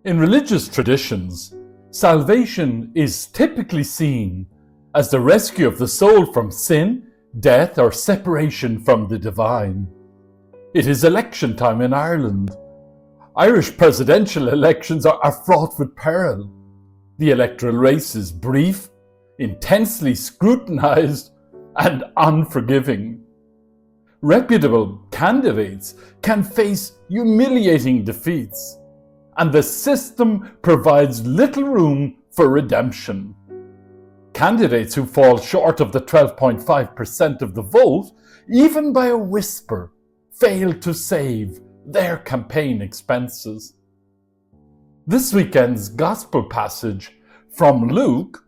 In religious traditions, salvation is typically seen as the rescue of the soul from sin, death, or separation from the divine. It is election time in Ireland. Irish presidential elections are fraught with peril. The electoral race is brief, intensely scrutinised, and unforgiving. Reputable candidates can face humiliating defeats, and the system provides little room for redemption. Candidates who fall short of the 12.5% of the vote, even by a whisper, fail to save their campaign expenses. This weekend's gospel passage from Luke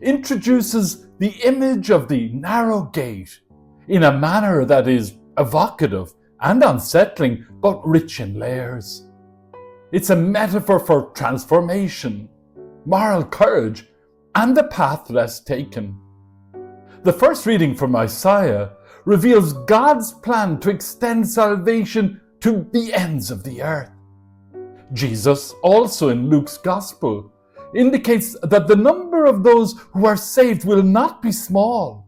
introduces the image of the narrow gate in a manner that is evocative and unsettling, but rich in layers. It's a metaphor for transformation, moral courage, and the path less taken. The first reading from Isaiah reveals God's plan to extend salvation to the ends of the earth. Jesus, also in Luke's Gospel, indicates that the number of those who are saved will not be small,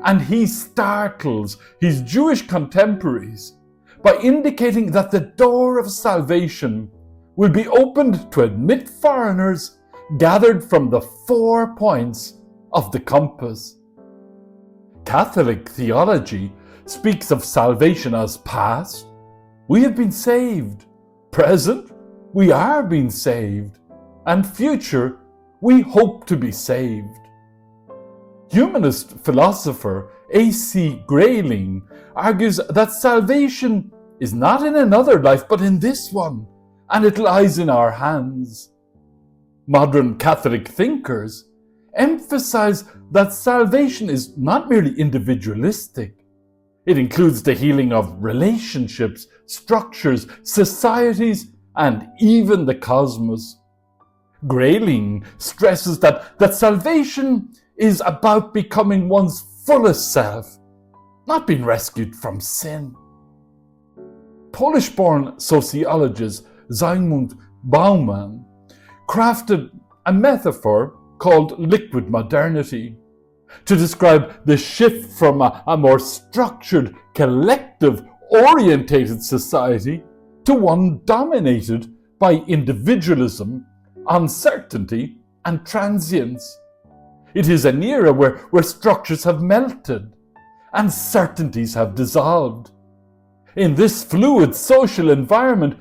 and he startles his Jewish contemporaries by indicating that the door of salvation will be opened to admit foreigners gathered from the 4 points of the compass. Catholic theology speaks of salvation as past, we have been saved; present, we are being saved; and future, we hope to be saved. Humanist philosopher A.C. Grayling argues that salvation is not in another life but in this one, and it lies in our hands. Modern Catholic thinkers emphasize that salvation is not merely individualistic. It includes the healing of relationships, structures, societies, and even the cosmos. Grayling stresses that salvation is about becoming one's fullest self, not being rescued from sin. Polish-born sociologist Zygmunt Bauman crafted a metaphor called liquid modernity to describe the shift from a more structured, collective-orientated society to one dominated by individualism, uncertainty, and transience. It is an era where structures have melted and certainties have dissolved. In this fluid social environment,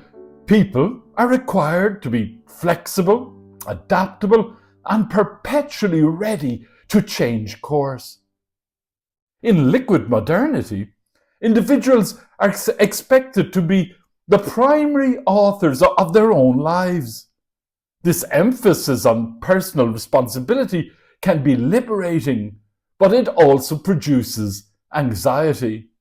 people are required to be flexible, adaptable, and perpetually ready to change course. In liquid modernity, individuals are expected to be the primary authors of their own lives. This emphasis on personal responsibility can be liberating, but it also produces anxiety.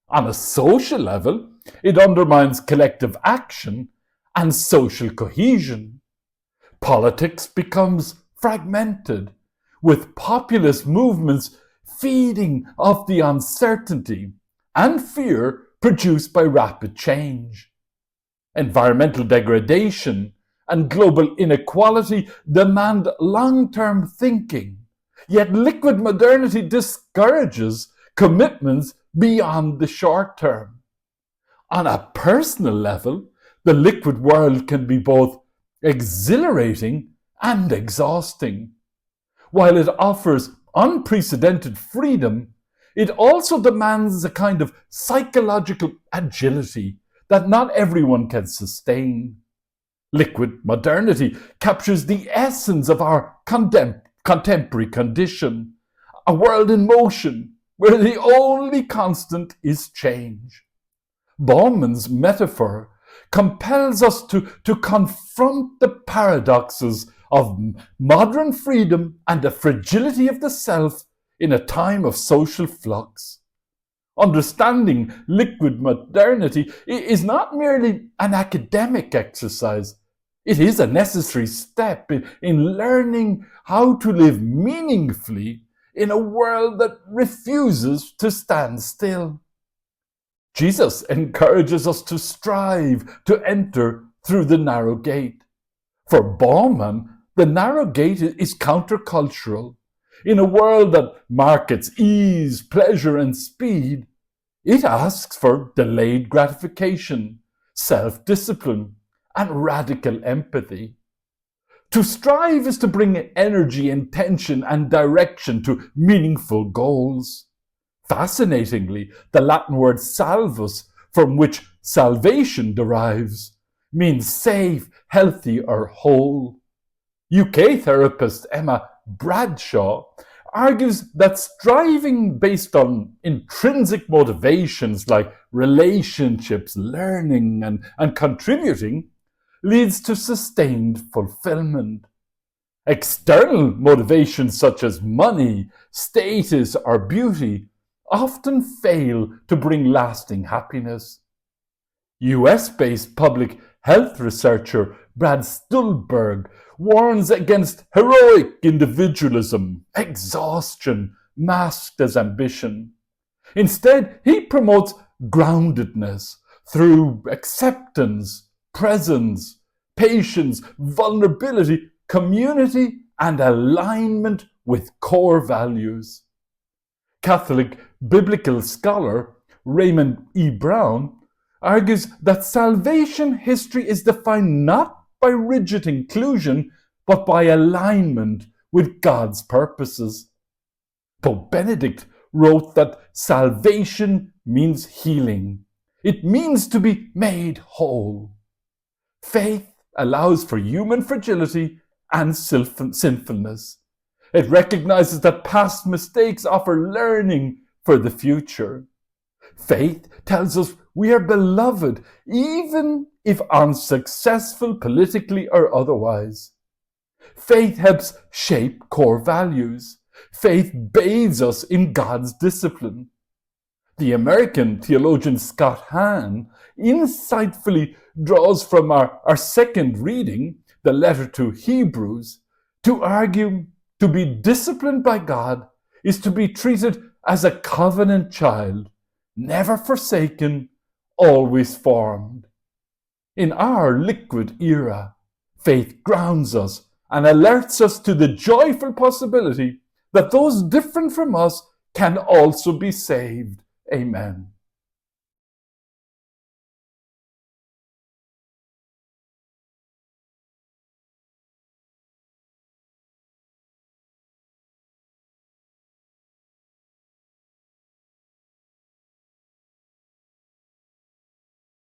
On a social level, it undermines collective action and social cohesion. Politics becomes fragmented, with populist movements feeding off the uncertainty and fear produced by rapid change. Environmental degradation and global inequality demand long-term thinking, yet liquid modernity discourages commitments beyond the short term. On a personal level, the liquid world can be both exhilarating and exhausting. While it offers unprecedented freedom, it also demands a kind of psychological agility that not everyone can sustain. Liquid modernity captures the essence of our contemporary condition, a world in motion where the only constant is change. Bauman's metaphor compels us to confront the paradoxes of modern freedom and the fragility of the self in a time of social flux. Understanding liquid modernity is not merely an academic exercise. It is a necessary step in learning how to live meaningfully in a world that refuses to stand still. Jesus encourages us to strive to enter through the narrow gate. For Bauman, the narrow gate is countercultural. In a world that markets ease, pleasure, and speed, it asks for delayed gratification, self-discipline, and radical empathy. To strive is to bring energy, intention, and direction to meaningful goals. Fascinatingly, the Latin word salvus, from which salvation derives, means safe, healthy, or whole. UK therapist Emma Bradshaw argues that striving based on intrinsic motivations like relationships, learning, and contributing leads to sustained fulfillment. External motivations such as money, status, or beauty often fail to bring lasting happiness. US-based public health researcher Brad Stulberg warns against heroic individualism, exhaustion masked as ambition. Instead, he promotes groundedness through acceptance, presence, patience, vulnerability, community, and alignment with core values. Catholic biblical scholar Raymond E. Brown argues that salvation history is defined not by rigid inclusion, but by alignment with God's purposes. Pope Benedict wrote that salvation means healing. It means to be made whole. Faith allows for human fragility and sinfulness. It recognizes that past mistakes offer learning for the future. Faith tells us we are beloved, even if unsuccessful politically or otherwise. Faith helps shape core values. Faith bathes us in God's discipline. The American theologian Scott Hahn insightfully draws from our second reading, the letter to Hebrews, to argue to be disciplined by God is to be treated as a covenant child, never forsaken, always formed. In our liquid era, faith grounds us and alerts us to the joyful possibility that those different from us can also be saved. Amen.